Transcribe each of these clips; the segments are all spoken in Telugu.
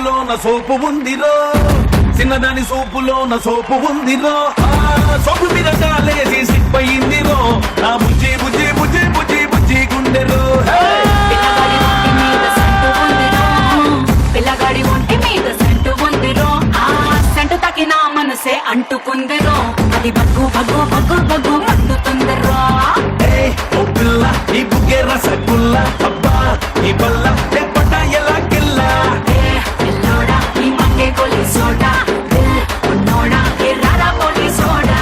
సోపులోన సోపు ఉందిరో చిన్నదాని సోపులోన సోపు ఉందిరో సోపు మీద కాలేసి సిప్పయిందిరో నా బుజ్జి బుజ్జి బుజ్జి బుజ్జి బుజ్జి గుండెరో పిల్లగాడి ఒంటి మీద సెంటు ఉందిరో ఆ సెంటు తగిన మనసే అంటుకుందిరో అది బగ్గు బగ్గు బగ్గు బగ్గు మండుతుందిరో ఓ పిల్ల ఈ బుగ్గే రసగుల్ల అబ్బా ఈ బల్ల పట ఎలా గిల్ల పిల్లోడా ఈ మంగే కొలి సోడా ఉన్నోడా ఎర్రరా పోలి సోడా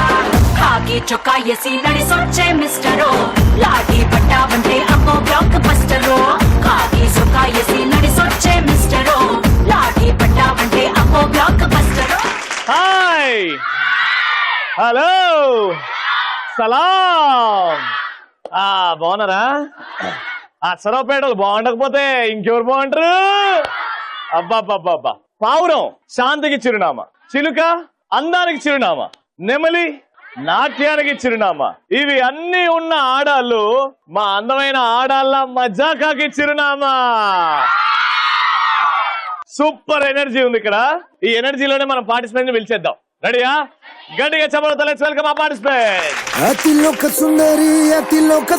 కాకి చొక్కా ఎసి నడిసొచ్చే మిస్టరో లాఠీ పట్టావంటే అమ్మో బ్లాక్ బస్టరో కాకి చొక్కా ఎసి నడిసొచ్చే మిస్టరో లాఠీ పట్టావంటే అమ్మో బ్లాక్ బస్టరో హాయ్ హలో సలాం బాగున్నారా అసరపేటలు బాగుండకపోతే ఇంకెవరు బాగుంటారు అబ్బాబ్బాబ్బా పావురం శాంతికి చిరునామా చిలుక అందానికి చిరునామా నెమలి నాట్యానికి చిరునామా ఇవి అన్ని ఉన్న ఆడాళ్ళు మా అందమైన ఆడాళ్ళ మజాకాకి చిరునామా సూపర్ ఎనర్జీ ఉంది ఇక్కడ ఈ ఎనర్జీలోనే మనం పార్టిసిపెంట్ పిలిచేద్దాం రెడీయా గట్టిగా చెప్పడంతో లెట్స్ వెల్కమ్ ఆ పార్టిసిపెంట్ అతిలోక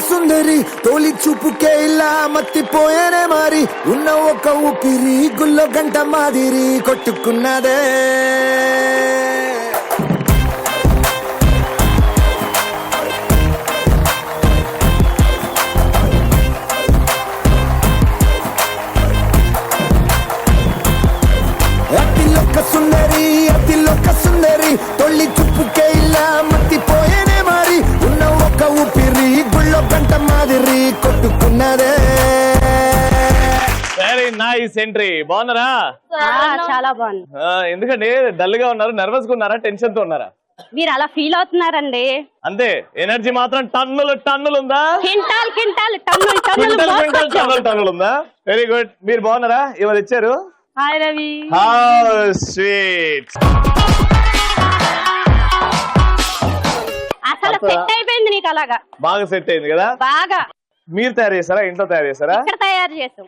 సుందరి తోలి చూపుకే ఇలా మత్తిపోయేనే మారి ఉన్న ఒక ఊపిరి గుల్లో గంట మాదిరి కొట్టుకున్నదే అతిలోక సుందరి తొలి చూపుకే ఇలా మత్తిపోయేనే మారి ఉన్న ఒక ఊపిరి గుళ్ళో గంట మాదిరి కొట్టుకున్నదే వెరీ నైస్ ఎంట్రీ బాగున్నారా చాలా బాగుంది ఎందుకంటే డల్ గా ఉన్నారు నర్వస్ గా ఉన్నారా టెన్షన్ తో ఉన్నారా మీరు అలా ఫీల్ అవుతున్నారండి అంతే ఎనర్జీ మాత్రం టన్నులు ఉందా కింటాల్ కింటాల్ టన్నులు టన్నులు ఉందా వెరీ గుడ్ మీరు బాగున్నారా ఇవాళ ఇచ్చారు హాయ్ రవి స్వీట్ అసలు సెట్ అయిపోయింది నీకు అలాగా బాగా సెట్ అయింది కదా బాగా మీరు తయారు చేస్తారా ఇంట్లో తయారు చేస్తారా ఇక్కడ తయారు చేసాం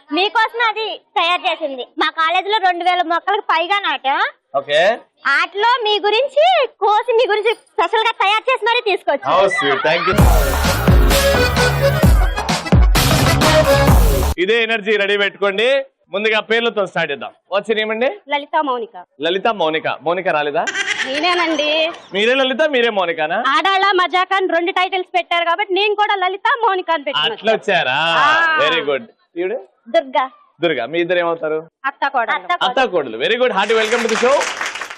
మీకోసం అది తయారు చేసింది మా కాలేజ్ లో 2000 మొక్కలకు పైగా నాటాం ఓకే ఆటలో మీ గురించి కోసి మీ గురించి స్పెషల్ గా తయారు చేసి మరీ తీసుకొచ్చి థ్యాంక్ యూ ఇదే ఎనర్జీ రెడీ పెట్టుకోండి ముందుగా పేర్లతో స్టార్ట్ చేద్దాం వచ్చినేమండి లలిత మౌనిక రాలేదా నేనేనండి మీరే లలిత మీరే మౌనికానా ఆడాళ్ళ మజాకా అని 2 టైటిల్స్ పెట్టారు కాబట్టి నేను కూడా లలిత మౌనిక అని పెట్టాను అట్లా వచ్చారా వెరీ గుడ్ దుర్గా మీ ఇద్దరు ఏమవుతారు అత్త కోడలు very good hearty welcome to the show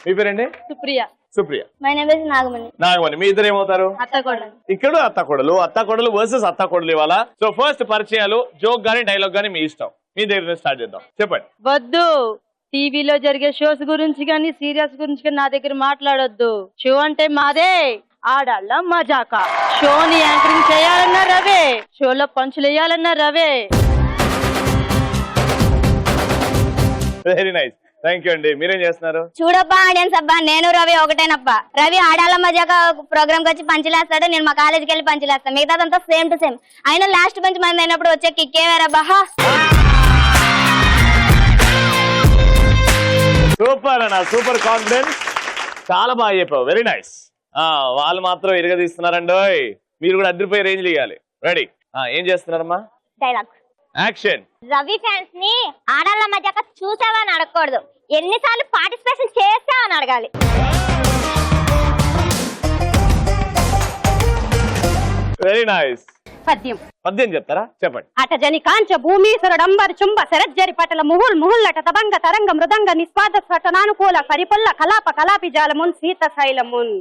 మీ పేరండి Supriya my name is Nagamani మీ ఇద్దరు ఏమవుతారు ఇక్కడ అత్త కోడలు వర్సెస్ అత్త కోడలు ఇవాళ సో ఫస్ట్ పరిచయాలు జోక్ గానీ డైలాగ్ గానీ మీ ఇష్టం మీ దగ్గర స్టార్ట్ చేద్దాం చెప్పండి వద్దు టీవీలో జరిగే షోస్ గురించి కానీ సీరియల్స్ గురించి కానీ నా దగ్గర మాట్లాడొద్దు షో అంటే మాదే ఆడాళ్ళ మజాకా షోని యాంకరింగ్ చేయాలన్నా రవే షోలో పంచులు వేయాలన్నా రవే వెరీ నైస్ థ్యాంక్ యూ అండి మీరేం చేస్తున్నారు చూడబ్బా ఆడియన్స్ అబ్బా నేను రవి ఒకటేనప్ప రవి ఆడాల మజాక ప్రోగ్రామ్ కి వచ్చి పంచులేస్తాడు నేను మా కాలేజీకి వెళ్ళి పంచులేస్తాను మిగతాదంతా సేమ్ టు సేమ్ అయినా లాస్ట్ బెంచ్ మంది అయినప్పుడు వచ్చే కిక్కే వేరబ్బా సూపర్ అన్న సూపర్ కాన్ఫిడెన్స్ చాలా బాగా చెప్పావు వెరీ నైస్ వాళ్ళు మాత్రం ఇరగదీస్తున్నారండి మీరు కూడా అద్దరిపోయి రేంజ్ ఇవ్వాలి రెడీ ఏం చేస్తున్నారమ్మా డైలాగ్ యాక్షన్ రవి ఫ్యాన్స్ ని ఆడాల మజాక చూసావా అని అడగకూడదు ఎన్నిసార్లు పార్టిసిపేషన్ చేసావని అడగాలి వెరీ నైస్ పద్యం చెప్తారా చెప్పండి అటజని కాంచ భూమీశ్వరుడంబర్ చుంబ శరజ్జరి పటల ముహుల్లట తబంగ తరంగ మృదంగ నిస్వాద స్వటనానుకూల పరిపుల్ల కలాప కలాపి జాలమున్ సీత శైలమున్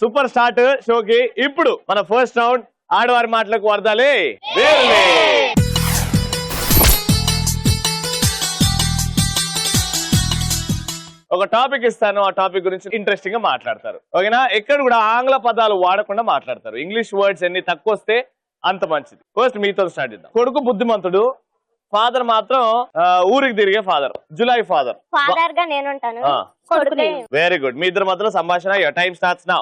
సూపర్ స్టార్ట్ షోకి ఇప్పుడు మన ఫస్ట్ రౌండ్ ఆడవారి మాటలకు వరదాలే ఒక టాపిక్ ఇస్తాను ఆ టాపిక్ గురించి ఇంట్రెస్టింగ్ గా మాట్లాడతారు ఓకేనా ఎక్కడ కూడా ఆంగ్ల పదాలు వాడకుండా మాట్లాడతారు ఇంగ్లీష్ వర్డ్స్ ఎన్ని తక్కువ వస్తే అంత మంచిది ఫస్ట్ మీతో స్టార్ట్ చేద్దాం కొడుకు బుద్ధిమంతుడు ఫాదర్ మాత్రం ఊరికి తిరిగే ఫాదర్ జులై ఫాదర్ ఫాదర్ గా నేను ఉంటాను వెరీ గుడ్ మీ ఇద్దరు మాత్రం సంభాషణ టైం స్టార్ట్స్ నౌ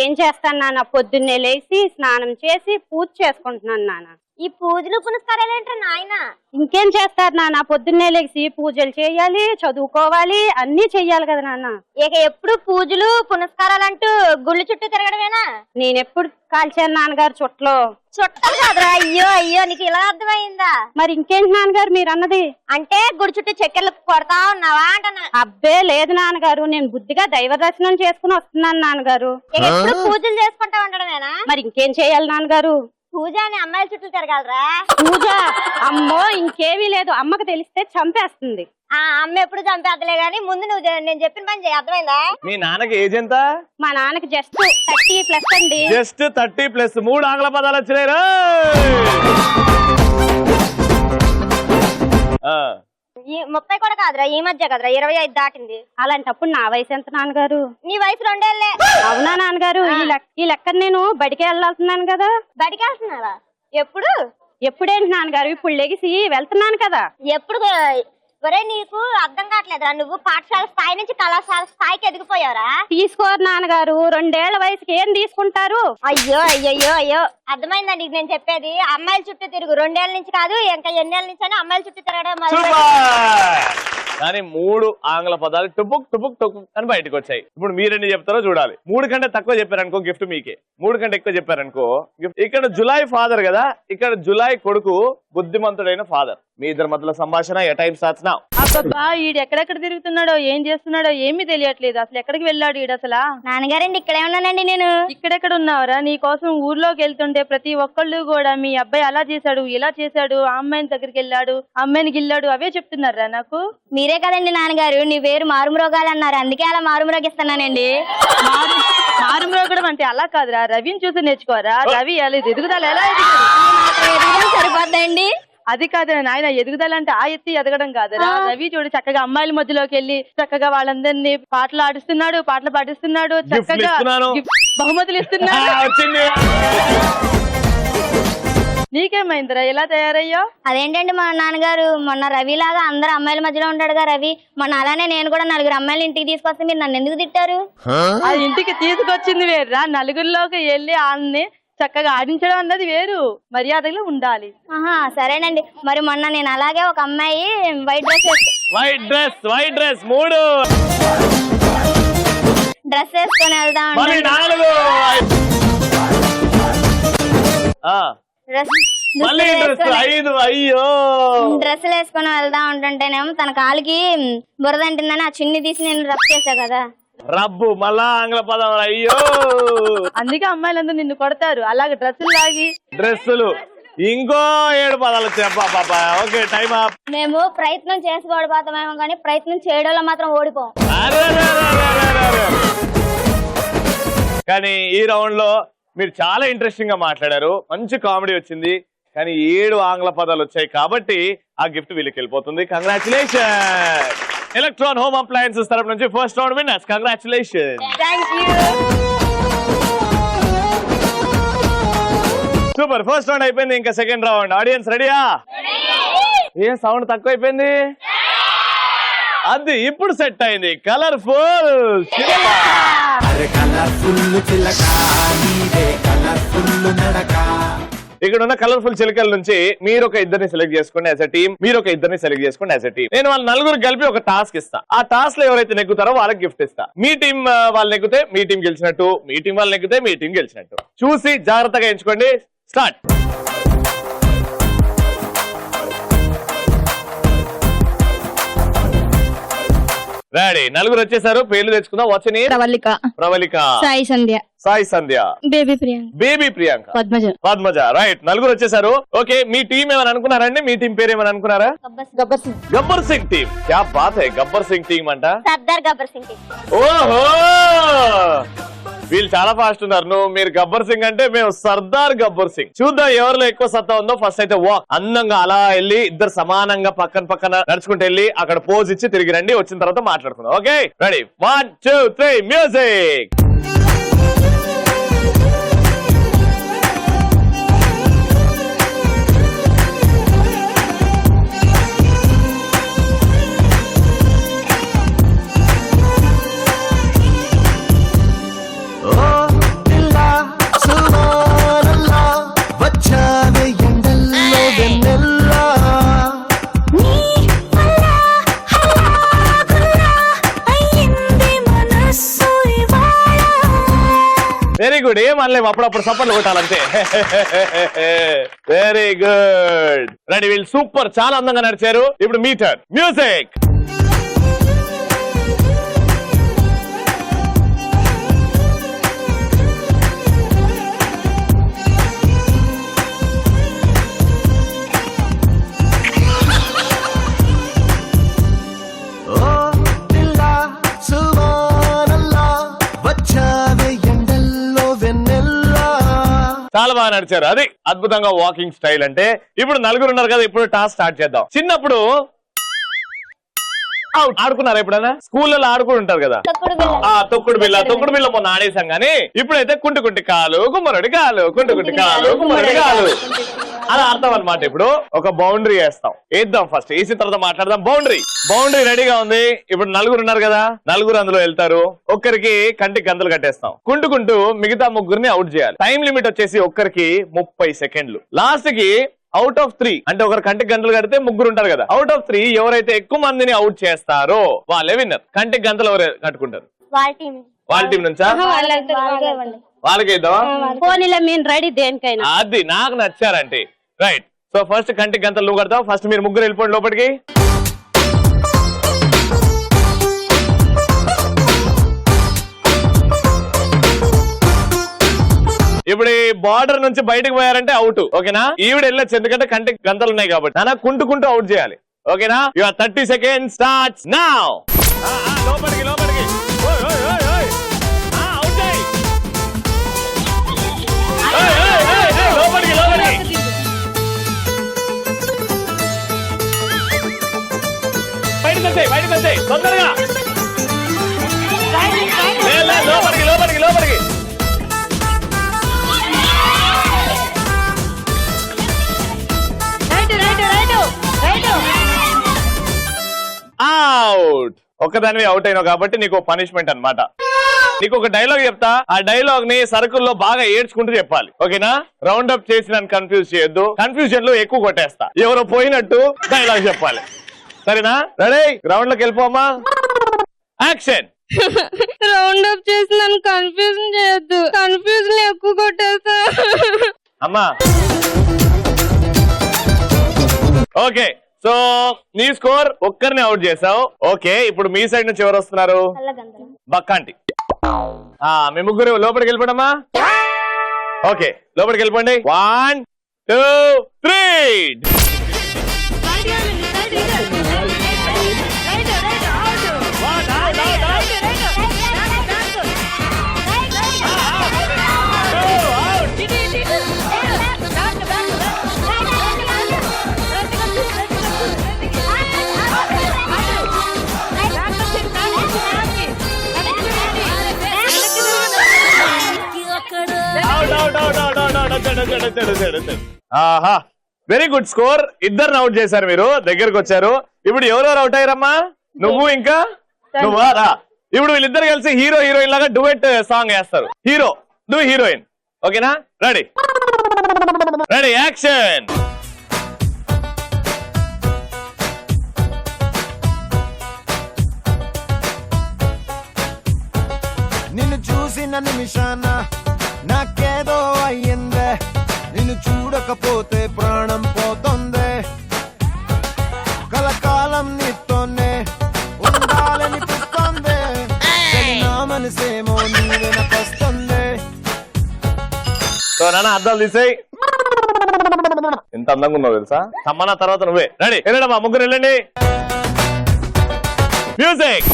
ఏం చేస్తాను నాన్న పొద్దున్నే లేచి స్నానం చేసి పూజ చేసుకుంటున్నాను నాన్న ఈ పూజలు పునస్కారాలు నాయన ఇంకేం చేస్తారు నాన్న? పొద్దున్నే లేచి పూజలు చేయాలి, చదువుకోవాలి, అన్ని చెయ్యాలి కదా నాన్న. ఇక ఎప్పుడు పూజలు పునస్కారాలు అంటూ గుళ్ళు చుట్టూ తిరగడమేనా? నేనెప్పుడు కాల్చాను నాన్నగారు చుట్టలో. చుట్టాలు కాదురా. అయ్యో అయ్యో, నీకు ఇలా అర్థమైందా? మరి ఇంకేంటి నాన్నగారు మీరు అన్నది? అంటే గుడి చుట్టూ చక్కెర్లు కొడతా ఉన్నావా అంటున్నా. అబ్బే లేదు నాన్నగారు, నేను బుద్ధిగా దైవ దర్శనం చేసుకుని వస్తున్నాను నాన్నగారు. ఇక ఎప్పుడు పూజలు చేసుకుంటా ఉండడమేనా? మరి ఇంకేం చేయాలి నాన్నగారు? పూజ అని అమ్మాయిల చుట్టూ తిరగాలరా? పూజ అమ్మో ఇంకేమీ లేదు, అమ్మకు తెలిస్తే చంపేస్తుంది. ఆ అమ్మ ఎప్పుడు చంపేద్దలే గానీ ముందు నువ్వు నేను చెప్పిన పని చేయి. అర్థమైందా? మీ నాన్నకి ఏజ్ ఎంత? మా నాన్నకి జస్ట్ 30+ అండి. జస్ట్ 30+. 3 ఆంగ్ల పదాలు వచ్చినాయి రా. ఈ 30 కూడా కాదురా, ఈ మధ్య కదరా 25 దాటింది. అలాంటప్పుడు నా వయసు ఎంత నాన్నగారు? నీ వయసు 2 ఏళ్లే. అవునా నాన్నగారు? ఈ లెక్కన నేను బడికి వెళ్ళాల్తున్నాను కదా. బడికి వెళ్తున్నావా? ఎప్పుడు? ఎప్పుడేంటి నాన్నగారు? ఇప్పుడు లెగిసి వెళ్తున్నాను కదా. ఎప్పుడు? ఒరే నీకు అర్థం కావట్లేదురా, నువ్వు పాఠశాల స్థాయి నుంచి కళాశాల స్థాయికి ఎదిగిపోయావరా? తీసుకోరు నాన్నగారు, 2 ఏళ్ల వయసుకి ఏం తీసుకుంటారు? అయ్యో అయ్యో అయ్యో, అర్థమైందా నీకు నేను చెప్పేది? అమ్మాయిల చుట్టూ తిరుగు. 2 ఏళ్ల నుంచి కాదు, ఇంకా ఎన్నేళ్ల నుంచి అయినా అమ్మాయిల చుట్టూ తిరగడం కానీ 3 ఆంగ్ల పదాలు టుపుక్ టుపుక్ టుపుక్ అని బయటకు వచ్చాయి. ఇప్పుడు మీరెన్ని చెప్తారో చూడాలి. 3 కంటే తక్కువ చెప్పారనుకో గిఫ్ట్ మీకే, 3 కంటే ఎక్కువ చెప్పారనుకో గిఫ్ట్. ఇక్కడ జులై ఫాదర్ కదా, ఇక్కడ జులై కొడుకు బుద్ధిమంతుడైన ఫాదర్. మీ ఇద్దరి మధ్యలో సంభాషణ ఏ టైం స్టార్ట్స్ నౌ. అబ్బబ్బా, ఈడు ఎక్కడెక్కడ తిరుగుతున్నాడో ఏం చేస్తున్నాడో ఏమీ తెలియట్లేదు. అసలు ఎక్కడికి వెళ్ళాడు ఈడు అసలు? నాన్నగారండి ఇక్కడే ఉన్నానండి నేను. ఇక్కడెక్కడ ఉన్నావురా? నీ కోసం ఊర్లోకి వెళ్తుంటే ప్రతి ఒక్కళ్ళు కూడా మీ అబ్బాయి అలా చేశాడు, ఇలా చేశాడు, ఆ అమ్మాయిని దగ్గరికి వెళ్ళాడు, అమ్మాయిని గిల్లాడు, అవే చెప్తున్నారా నాకు. మీరే కదండి నాన్నగారు, నీ పేరు మారుమ్రోగాలు అన్నారు, అందుకే అలా మారుమ్రోగిస్తున్నానండి. మారుమ్రోగడం అంటే అలా కాదురా, రవిని చూసి నేర్చుకోరా. రవి అలా ఎదుగుదల ఎలా ఎదిగాడు? సరిపోద్దండి. అది కాదు నాయన, ఎదుగుదల అంటే ఆ ఎత్తి ఎదగడం కాదురా. రవి చూడు చక్కగా అమ్మాయిల మధ్యలోకి వెళ్ళి చక్కగా వాళ్ళందరినీ పాటలు ఆడిస్తున్నాడు, పాటలు పాటిస్తున్నాడు, చక్కగా బహుమతులు ఇస్తున్నాడు. నీకేమైందిరా, ఎలా తయారయ్యో? అదేంటండి మా నాన్నగారు, మొన్న రవి లాగా అందరు అమ్మాయిల మధ్యలో ఉంటాడుగా రవి, మొన్న అలానే నేను కూడా 4 అమ్మాయిలు ఇంటికి తీసుకొస్తే మీరు నన్ను ఎందుకు తిట్టారు? ఆ ఇంటికి తీసుకొచ్చింది వేరురా, నలుగురిలోకి వెళ్ళి ఆన్ని చక్కగా ఆడించడం అన్నది వేరు. మర్యాదగా ఉండాలి. సరేనండి. మరి మొన్న నేను అలాగే ఒక అమ్మాయి వైట్ డ్రెస్ 3 డ్రెస్ వేసుకొని వెళ్దాం డ్రెస్సులు వేసుకొని వెళ్దాం ఉంటుంటేనేమో తన కాలికి బురదంటుందని ఆ చున్ని తీసి నేను రబ్ చేసా కదా. రబ్బు మళ్ళా ఆంగ్ల పదం. అయ్యో, అందుకే అమ్మాయిలందరూ నిన్ను కొడతారు. అలాగే డ్రెస్సులు ఇంకో 7 పదాలు చెప్పా. Okay, time up. మేము ప్రయత్నం చేసి ఓడిపోతామేమో కానీ ప్రయత్నం చేయడంలో మాత్రం ఓడిపోం. కానీ ఈ రౌండ్ లో మీరు చాలా ఇంట్రెస్టింగ్ గా మాట్లాడారు, మంచి కామెడీ వచ్చింది. కానీ 7 ఆంగ్ల పదాలు వచ్చాయి కాబట్టి ఆ గిఫ్ట్ వీళ్ళకి వెళ్ళిపోతుంది. కంగ్రాచులేషన్. ఎలక్ట్రాన్ హోమ్ అప్లయన్సెస్ తరపు నుంచి first round winners. Congratulation. Super. First round అయిపోయింది, ఇంకా సెకండ్ రౌండ్. ఆడియన్స్ రెడీయా? ఏ సౌండ్ తక్కువ అయిపోయింది? అది ఇప్పుడు సెట్ అయింది. కలర్ఫుల్ ఇక్కడ ఉన్న కలర్ఫుల్ చిలకల నుంచి మీరు ఒక ఇద్దరిని సెలెక్ట్ చేసుకోండి యాజ్ ఎ టీమ్, మీరు ఒక ఇద్దరిని సెలెక్ట్ చేసుకోండి యాజ్ ఎ టీమ్. నేను వాళ్ళ 4 కలిపి ఒక టాస్క్ ఇస్తా. ఆ టాస్క్ లో ఎవరైతే నెగ్గుతారో వాళ్ళకి గిఫ్ట్ ఇస్తా. మీ టీం వాళ్ళు నెగ్గితే మీ టీం గెలిచినట్టు, మీ టీం వాళ్ళు నెగ్గితే మీ టీం గెలిచినట్టు. చూసి జాగ్రత్తగా ఎంచుకోండి. స్టార్ట్. రెడీ? 4 వచ్చేసారు. పేర్లు తెచ్చుకుందాం. What's your name? Pravalika, Sai Sandhya, Baby Priyanka, Padmaja. Right, 4 వచ్చేసారు. ఓకే, మీ టీం ఏమని అనుకున్నారండి? మీ టీం పేరు ఏమని అనుకున్నారా? గబ్బర్ సింగ్ టీం. క్యా బాత్ హై, గబ్బర్ సింగ్ టీం అంట. సర్దార్ గబ్బర్ సింగ్ టీం. ఓహో, వీళ్ళు చాలా ఫాస్ట్ ఉన్నారు. మీరు గబ్బర్ సింగ్ అంటే మేము సర్దార్ గబ్బర్ సింగ్. చూద్దాం ఎవరిలో ఎక్కువ సత్తా ఉందో. ఫస్ట్ అయితే వాక్. అందంగా అలా వెళ్ళి ఇద్దరు సమానంగా పక్కన నడుచుకుంటూ వెళ్ళి అక్కడ పోజ్ ఇచ్చి తిరిగి రండి. వచ్చిన తర్వాత మాట్లాడుకుందాం. Okay, ready? 1 2 3 మ్యూజిక్. వచ్చావే ఎండల్లా గుడ్, ఏం అనలేము, అప్పుడప్పుడు సపోర్ట్లు కొట్టాలంతే. వెరీ గుడ్, రెడీ, వీళ్ళు సూపర్, చాలా అందంగా నడిచారు. ఇప్పుడు మీ టర్న్, మ్యూజిక్. చాలా బాగా నడిచారు, అది అద్భుతంగా వాకింగ్ స్టైల్ అంటే. ఇప్పుడు నలుగురు ఉన్నారు కదా, ఇప్పుడు టాస్క్ స్టార్ట్ చేద్దాం. చిన్నప్పుడు ఆడుకున్నారా ఎప్పుడైనా? స్కూల్లో ఆడుకుని ఉంటారు కదా, తొక్కుడు బిల్ల మొన్న ఆడేసాం. కానీ ఇప్పుడైతే కుంటి కాలు కుమ్మరుడి కాలు, కుంటి కాలు కుమ్మరుడి కాలు, అలా ఆడతాం అనమాట. ఇప్పుడు ఒక బౌండరీ వేద్దాం, ఫస్ట్ వేసిన తర్వాత మాట్లాడదాం. బౌండరీ రెడీగా ఉంది. ఇప్పుడు నలుగురు ఉన్నారు కదా, నలుగురు అందులో వెళ్తారు. ఒక్కరికి కంటికి గంతలు కట్టేస్తాం. కుంటూ మిగతా ముగ్గురిని అవుట్ చేయాలి. టైం లిమిట్ వచ్చేసి ఒక్కరికి 30 సెకండ్లు. లాస్ట్ కి అవుట్ ఆఫ్ 3 అంటే ఒకరు కంటికి గంటలు కడితే ముగ్గురు ఉంటారు కదా, అవుట్ ఆఫ్ 3 ఎవరైతే ఎక్కువ మందిని అవుట్ చేస్తారో వాళ్ళే విన్నర్. కంటికి గంటలు ఎవరు కట్టుకుంటారు? వాళ్ళ టీం నుంచా? వాళ్ళకి ఇద్దామా? రెడీ దేనికైనా. అది నాకు నచ్చారంటే. రైట్, సో ఫస్ట్ కంటికి గంటలు నువ్వు కడతావు. ఫస్ట్ మీరు ముగ్గురు వెళ్ళిపోండి లోపలికి. ఇప్పుడు ఈ బార్డర్ నుంచి బయటకు పోయారంటే అవుట్, ఓకేనా? ఈవిడ వెళ్ళొచ్చు, ఎందుకంటే కంటికి గంతలు ఉన్నాయి కాబట్టి. నాన్న కుంటూ అవుట్ చేయాలి, ఓకేనా? Your 30 seconds starts now. లోపలికి అవుట్ చేయి. లోపలికి బయటకు వచ్చాయి తొందరగా. లోపలికి అవుట్. ఒక్కదానివి అవుట్ అయినావు కాబట్టి నీకు పనిష్మెంట్ అన్నమాట. నీకు ఒక డైలాగ్ చెప్తా, ఆ డైలాగ్ ని సర్కిల్లో బాగా ఏడ్చుకుంటూ చెప్పాలి, ఓకేనా? రౌండ్ అప్ చేసి నన్ను కన్ఫ్యూజ్ చేయొద్దు, కన్ఫ్యూజన్ లో ఎక్కువ కొట్టేస్తా. ఎవరో పోయినట్టు డైలాగ్ చెప్పాలి, సరేనా? రెడీ, గ్రౌండ్ లోకి వెళ్ళిపోమా. యాక్షన్. రౌండ్ అప్ చేసి నన్ను కన్ఫ్యూజన్ చేయొద్దు, కన్ఫ్యూజన్ ఎక్కువ కొట్టేస్తా. అమ్మా ఓకే, సో నీ స్కోర్ ఒక్కరిని అవుట్ చేసావు. ఓకే, ఇప్పుడు మీ సైడ్ నుంచి ఎవరు వస్తున్నారు? బక్కాంటి. మీ ముగ్గురు లోపలికి వెళ్ళిపోడమ్మా. ఓకే, లోపలికి వెళ్ళిపోండి. 1 2 3. ఆహా, వెరీ గుడ్ స్కోర్. ఇద్దరిని అవుట్ చేశారు, మీరు దగ్గరకు వచ్చారు. ఇప్పుడు ఎవరెవరు అవుట్ అయ్యారమ్మా? నువ్వు ఇంకా నువ్వా? రా. ఇప్పుడు వీళ్ళిద్దరు కలిసి హీరో హీరోయిన్ లాగా డువెట్ సాంగ్ వేస్తారు. హీరో నువ్వు హీరోయిన్, ఓకేనా? Ready, action. నిన్ను చూసిన నిమిషాన నాకేదో అయ్యిందే, నిన్ను చూడకపోతే ప్రాణం పోతుందే, కలకాలం నీతోనే ఉండాలనిపిస్తుంది, నా మనసేమో నీ వెనకొస్తుంది. సో నాన్న అద్దాలు తీసేయి. ఎంత అందంగా ఉన్నావు తెలుసా? సమ్మన్న తర్వాత నువ్వే. రెడీ, వెళ్ళడమ్మా, ముగ్గురు వెళ్ళండి. మ్యూజిక్.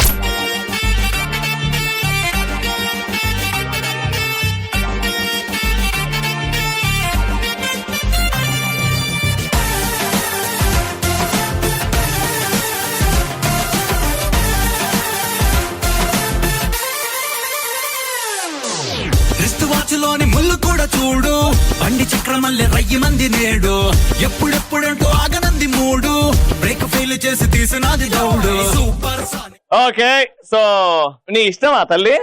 లోని ముళ్ళు కూడా చూడు, బండి చక్రమల్లె రయ్యి మంది నేడు, ఎప్పుడెప్పుడంటూ ఆగనంది మూడు, బ్రేక్ ఫెయిల్ చేసి తీసినది దౌడు. సూపర్. ఓకే, సో నీ ఇష్టమా తల్లి?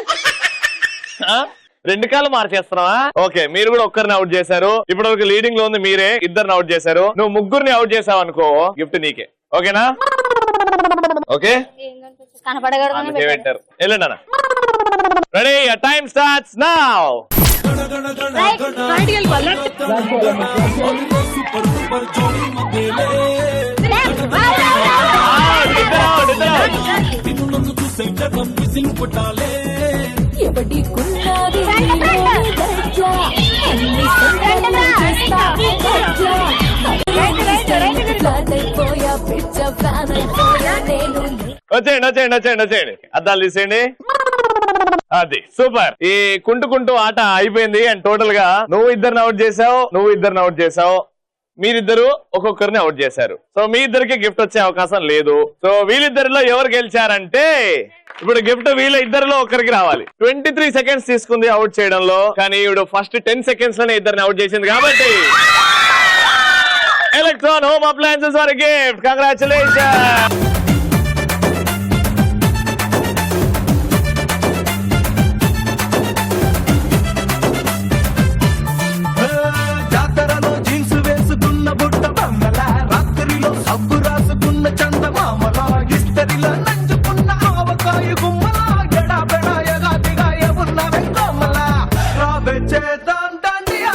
2 కాళ్ళు మార్చేస్తున్నావా? ఓకే, మీరు కూడా ఒక్కరిని అవుట్ చేశారు. ఇప్పుడు ఒక లీడింగ్ లో ఉంది మీరే, ఇద్దరిని అవుట్ చేశారు. నువ్వు ముగ్గురిని అవుట్ చేసావు అనుకో, గిఫ్ట్ నీకే, ఓకేనా? ఓకే, వెళ్ళండి అన్న. Ready, time starts now. వచ్చేయండి అద్దాలు తీసేయండి. అది సూపర్. ఈ కుంటూ ఆట అయిపోయింది. అండ్ టోటల్ గా నువ్వు ఇద్దరిని అవుట్ చేసావు, మీరిద్దరు ఒక్కొక్కరిని అవుట్ చేశారు. సో మీ ఇద్దరికి గిఫ్ట్ వచ్చే అవకాశం లేదు. సో వీళ్ళిద్దరిలో ఎవరు గెలిచారంటే ఇప్పుడు గిఫ్ట్ వీళ్ళ ఇద్దరిలో ఒకరికి రావాలి. 23 సెకండ్స్ తీసుకుంది అవుట్ చేయడంలో, కానీ ఇప్పుడు ఫస్ట్ 10 సెకండ్స్ లోనే ఇద్దరిని అవుట్ చేసింది కాబట్టి ఎలక్ట్రాన్ హోమ్ అప్లయన్సెస్ వారి గిఫ్ట్. కంగ్రాచులేషన్. జాతరలో జీన్స్ వేసుకున్న బుట్ట బొమ్మల, రాత్రిలో సబ్బు రాసుకున్న చందమామల, ఇస్తరిలో నంచుకున్న ఆవకాయ గుమ్మల, ఎడాపెడాయగా దిగాయ ఉన్న వెంకమ్మల, రాబే చేద్దాం దండియా,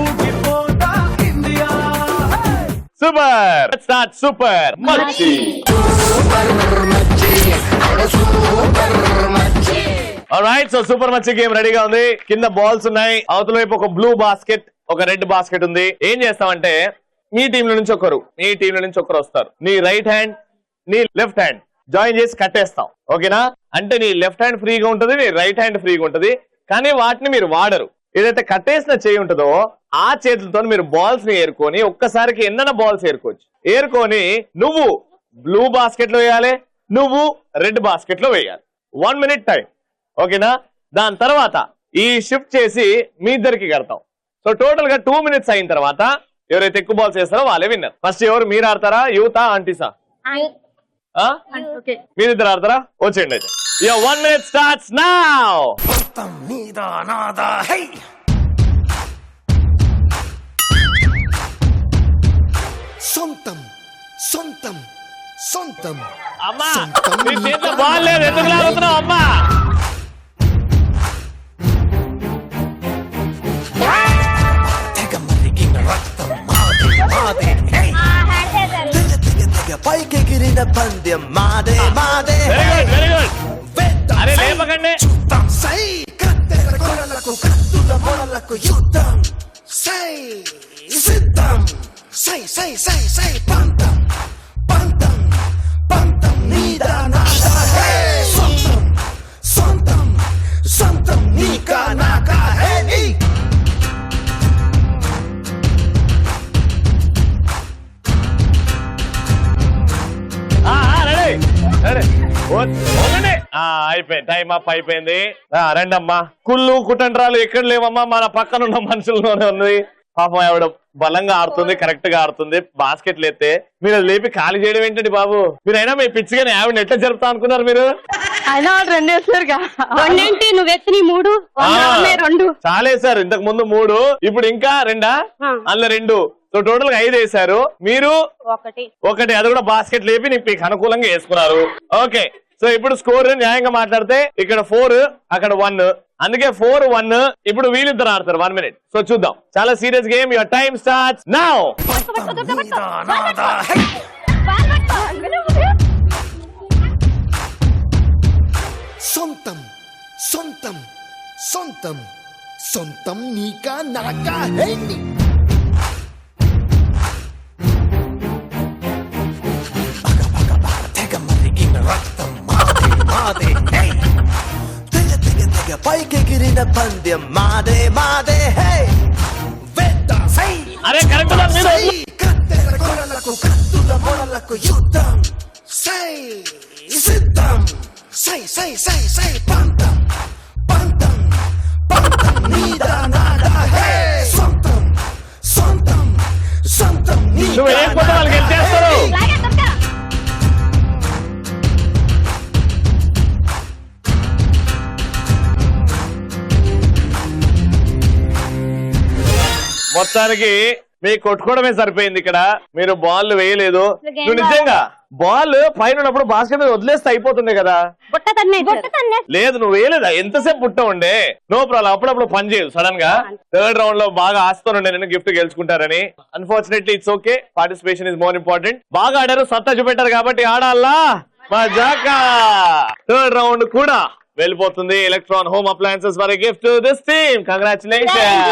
ఊగిపోతా ఇండియా. సూపర్. స్టార్ట్. సూపర్ మచ్చి. ఆల్రైట్, సో సూపర్ మచ్చి గేమ్ రెడీగా ఉంది. కింద బాల్స్ ఉన్నాయి, అవతల వైపు ఒక బ్లూ బాస్కెట్, ఒక రెడ్ బాస్కెట్ ఉంది. ఏం చేస్తామంటే మీ టీంలో నుంచి ఒకరు వస్తారు. నీ రైట్ హ్యాండ్, నీ లెఫ్ట్ హ్యాండ్ జాయిన్ చేసి కట్టేస్తాం. ఓకేనా? అంటే నీ లెఫ్ట్ హ్యాండ్ ఫ్రీగా ఉంటది, నీ రైట్ హ్యాండ్ ఫ్రీగా ఉంటది. కానీ వాటిని మీరు వాడరు. ఏదైతే కట్టేసిన చేయి ఉంటుందో ఆ చేతులతో మీరు బాల్స్ ని ఏరుకొని ఒక్కసారికి ఎన్న బాల్స్ ఏరుకొని నువ్వు బ్లూ బాస్కెట్ లో వేయాలి, నువ్వు రెడ్ బాస్కెట్ లో వేయాలి. 1 minute టైం. ఓకేనా? దాని తర్వాత ఈ షిఫ్ట్ చేసి మీ ఇద్దరికి కడతాం. సో టోటల్ గా 2 minutes అయిన తర్వాత ఎవరైతే ఎక్కువ బాల్స్ వేస్తారో వాళ్ళే విన్నర్. ఫస్ట్ ఎవరు? మీరు ఆడతారా, యూతా, ఆంటీసా? మీరిద్దరు ఆడతారా? వచ్చేయండి అయితే. 1 minute starts now. సొంతం అమ్మా, నీ చేతిలో బాల్ లేదు, ఎందుకు లాగుతున్నావు అమ్మా? పైకెగిరిన పందెం మాదే మాదే. Very good. అరే లేపకండి. సై కత్తెర కొరలకు కత్తుల మొరలకు యుద్ధం. సై సిద్ధం. సై సై సై సై పంతం పంతం పంతం నీదా నాదా. హే సొంతం నీకా నాకా. హే నీ అయిపోయింది. టైం అప్ అయిపోయింది. రండమ్మా. కుళ్ళు కుటంట్రాలు ఎక్కడ లేవమ్మా, మన పక్కన ఉన్న మనుషుల్లోనే ఉన్నది. పాపం ఆవిడ బలంగా ఆడుతుంది, కరెక్ట్ గా ఆడుతుంది. బాస్కెట్లు ఎత్తే మీరు లేపి ఖాళీ చేయడం ఏంటండి బాబు? మీరైనా మీ పిచ్చిగానే ఆవిడ ఎట్లా జరుపుతా అనుకున్నారు మీరు? చాలేసారు. ఇంతకు ముందు 3, ఇప్పుడు ఇంకా 2. అందులో 2. సో టోటల్ గా 5 వేశారు. మీరు ఒకటి, అది కూడా బాస్కెట్ లేపి మీకు అనుకూలంగా వేసుకున్నారు. ఓకే, సో ఇప్పుడు స్కోర్ న్యాయంగా మాట్లాడితే ఇక్కడ 4, అక్కడ 1. అందుకే 4-1. ఇప్పుడు వీళ్ళిద్దరు ఆడతారు 1 minute. సో చూద్దాం. చాలా serious game. Your time starts now. సొంతం నీకా నాకా. హే నీ పైకెగిరిన పందెం మాదే మాదే. హే అరే కరెక్ట్. కత్తెర కొరలకు కత్తుల మొరలకు యుద్ధం. సై సిద్ధం. సై సై సై సై పంతం పంతం పంతం నీదా నాదా. హే సొంతం నువ్వు ఏం కొత్త వాళ్ళకి చేస్తారు? మొత్తానికి మీకు కొట్టుకోవడమే సరిపోయింది. ఇక్కడ మీరు బాల్ వేయలేదు. నువ్వు నిజంగా బాల్ పైన ఉన్నప్పుడు బాస్కెట్ మీద వదిలేస్తే అయిపోతుంది కదా. లేదు నువ్వు వేయలేదా? ఎంతసేపు పుట్ట ఉండే. నో ప్రాబ్లం, అప్పుడప్పుడు పని చేయదు. సడన్ గా థర్డ్ రౌండ్ లో బాగా ఆస్తోనుండే నేను గిఫ్ట్ గెలుచుకుంటారని. Unfortunately it's okay, participation is more important. బాగా ఆడారు, సత్తా చూపెట్టారు కాబట్టి ఆడాలా మజాకా. థర్డ్ రౌండ్ కూడా వెళ్ళిపోతుంది. Electron home appliances for a gift to this team. Congratulations.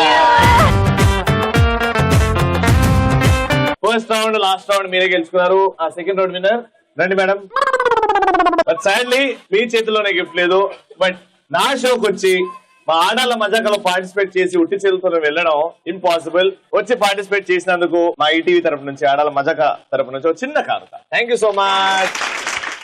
First round last round మీరే గెలుచుకున్నారు. ఆ సెకండ్ రౌండ్ విన్నర్ రండి మేడం. బట్ సాడ్లీ మీ చేతిలోనే గిఫ్ట్ లేదు. బట్ నా షోకి వచ్చి మా ఆడాళ్ళ మజాకలో పార్టిసిపేట్ చేసి ఉట్టి చేతులతో వెళ్ళడం ఇంపాసిబుల్. వచ్చి పార్టిసిపేట్ చేసినందుకు మా ఈటీవీ తరపు నుంచి, ఆడాళ్ళ మజాక తరపు నుంచి ఒక చిన్న కానుక. Thank you so much.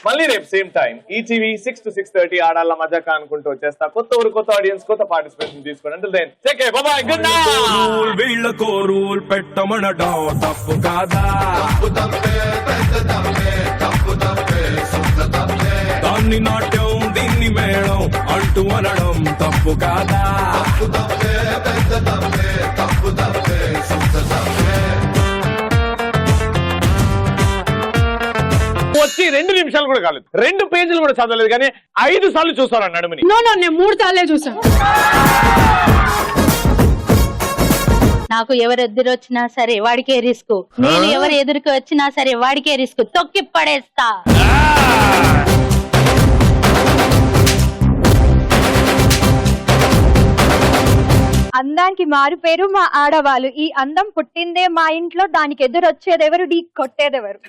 మళ్ళీ రేపు సేమ్ టైం ఈటీవీ 6 to 6:30 ఆడాళ్ళ మజాక అనుకుంటూ వచ్చేస్తా. కొత్త ఊరు, కొత్త ఆడియన్స్, కొత్త పార్టిసిపేషన్ తీసుకోండి. అంటే then take care, bye bye, good night. వీళ్ళకో రూల్ పెట్టమనడం తప్పు కాదా? దాన్ని నాట్యం దీన్ని మేళం అంటూ అనడం తప్పు కాదా? వచ్చి 2 నిమిషాలు కూడా కాలేదు, 2 పేజీలు కూడా చదవలేదు, కానీ 5 సార్లు చూస్తాను నడుముని. నేను 3 సార్లే చూసాను. నాకు ఎవరు ఎదురు వచ్చినా సరే వాడికే రిస్క్, నేను ఎవరు ఎదురుకు వచ్చినా సరే వాడికే రిస్క్. తొక్కి పడేస్తా. అందానికి మారు పేరు మా ఆడవాళ్ళు. ఈ అందం పుట్టిందే మా ఇంట్లో, దానికి ఎదురొచ్చేదెవరు, ఢీ కొట్టేదెవరు?